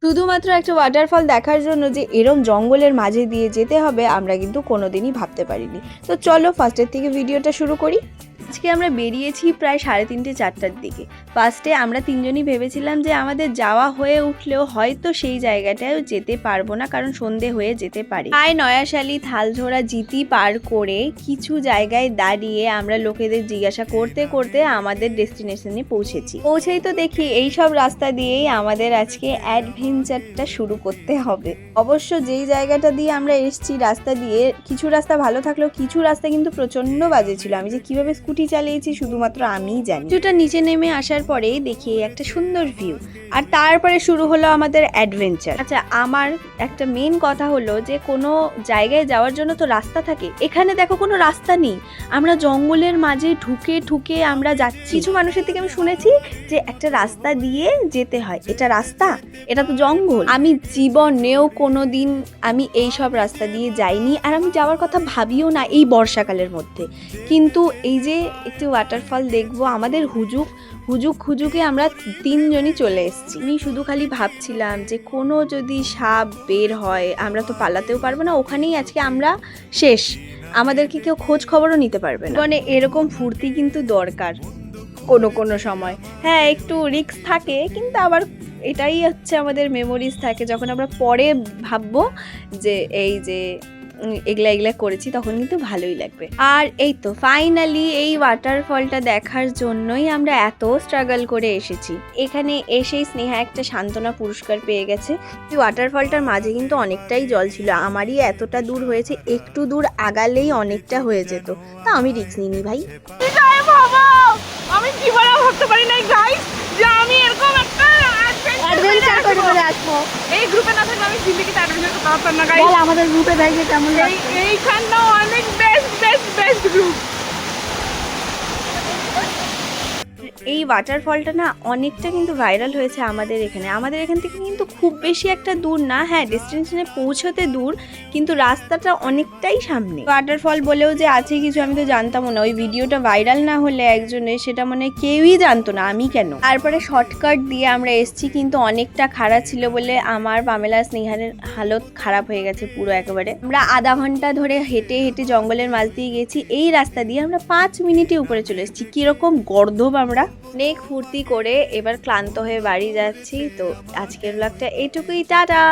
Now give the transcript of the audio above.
শুধুমাত্র একটা ওয়াটারফল দেখার জন্য যে এরম জঙ্গলের মাঝে দিয়ে যেতে হবে আমরা কিন্তু কোনোদিনই ভাবতে পারিনি। তো চলো ফার্স্টের থেকে ভিডিওটা শুরু করি। আজকে আমরা বেরিয়েছি প্রায় 3:30-4টার দিকে। ফার্স্টে আমরা তিনজনই ভেবেছিলাম যে আমাদের যাওয়া হয়ে উঠলেও হয়তো সেই জায়গাটায়ও যেতে পারবো না, কারণ সন্ধে হয়ে যেতে পারে। প্রায় নয়াশালি, থালঝোড়া, জিতি পার করে কিছু জায়গায় দাঁড়িয়ে আমরা লোকেদের জিজ্ঞাসা করতে করতে আমাদের ডেস্টিনেশনে পৌঁছেই তো দেখি এইসব রাস্তা দিয়েই আমাদের আজকে অ্যাডভেঞ্চারটা শুরু করতে হবে। অবশ্য যেই জায়গাটা দিয়ে আমরা এসেছি রাস্তা দিয়ে, কিছু রাস্তা ভালো থাকলেও কিছু রাস্তা কিন্তু প্রচন্ড বাজে ছিল। আমি যে কিভাবে স্কুটি চালিয়েছি শুধুমাত্র আমিই জানি। কিছুটা নিচে নেমে আসার পরেই দেখি একটা সুন্দর ভিউ, আর তারপরে শুরু হলো আমাদের অ্যাডভেঞ্চার। আচ্ছা, আমার একটা মেন কথা হলো যে কোনো জায়গায় যাওয়ার জন্য তো রাস্তা থাকে, এখানে দেখো কোনো রাস্তা নেই। আমরা জঙ্গলের মাঝে ঢুকে ঢুকে আমরা যাচ্ছি। কিছু মানুষের থেকে আমি শুনেছি যে একটা রাস্তা দিয়ে যেতে হয়। এটা রাস্তা? এটা তো জঙ্গল। আমি জীবনেও কোনোদিন আমি এই সব রাস্তা দিয়ে যাইনি, আর আমি যাওয়ার কথা ভাবিও না এই বর্ষাকালের মধ্যে। কিন্তু এই যে একটি ওয়াটারফল দেখবো, আমাদের হুজুকে আমরা তিনজনই চলে এসেছি। আমি শুধু খালি ভাবছিলাম যে কোনো যদি সাপ বের হয় আমরা তো পালাতেও পারবো না, ওখানেই আজকে আমরা শেষ, আমাদেরকে কেউ খোঁজ খবরও নিতে পারবে না। মানে এরকম ফুর্তি কিন্তু দরকার কোনো সময়। হ্যাঁ, একটু রিস্ক থাকে, কিন্তু আবার এটাই হচ্ছে আমাদের মেমোরিজ থাকে। যখন আমরা পরে ভাববো যে এই যে এগুলা করেছি, তখন কিন্তু ভালোই লাগবে। আর এই তো ফাইনালি এই ওয়াটারফলটা দেখার জন্যই আমরা এত স্ট্রাগল করে এসেছি। এখানে এসেই স্নেহা একটা সান্ত্বনা পুরস্কার পেয়ে গেছে। এই ওয়াটারফলটার মাঝে কিন্তু অনেকটাই জল ছিল, আমারই এতটা দূর হয়েছে, একটু দূর আগালেই অনেকটা হয়ে যেত। তা আমি রিস্ক নিইনি ভাই। আমি জীবনে ভাবতে পারি নাই গাইস যে আমি এরকম একটা অ্যাডভেঞ্চার করে আসবো। এই গ্রুপে না থাকলে আমি জিন্দেগিতে অ্যাডভেঞ্চার করতে পারতাম না গাইস। আমাদের গ্রুপে দেখে কেমন লাগছে? এইখানটা অনেক বেস্ট গ্রুপ। এই ওয়াটারফলটা না অনেকটা কিন্তু ভাইরাল হয়েছে আমাদের এখান থেকে কিন্তু খুব বেশি একটা দূর না। হ্যাঁ, ডেস্টিনেশনে পৌঁছতে দূর, কিন্তু রাস্তাটা অনেকটাই সামনে। ওয়াটারফল বলেও যে আছে কিছু আমি তো জানতামও না। ওই ভিডিওটা ভাইরাল না হলে একজনের, সেটা মানে কেউই জানতো না, আমি কেন। তারপরে শর্টকাট দিয়ে আমরা এসছি, কিন্তু অনেকটা খারাপ ছিল বলে আমার পামেলা স্নেহারের হালত খারাপ হয়ে গেছে পুরো একেবারে। আমরা আধা ঘন্টা ধরে হেঁটে হেঁটে জঙ্গলের মাঝ দিয়ে গেছি। এই রাস্তা দিয়ে আমরা 5 মিনিটে উপরে চলে এসেছি। কিরকম গর্দভ আমরা। অনেক ফুর্তি করে এবার ক্লান্ত হয়ে বাড়ি যাচ্ছি। তো আজকের ব্লগটা এইটুকুই, টাটা।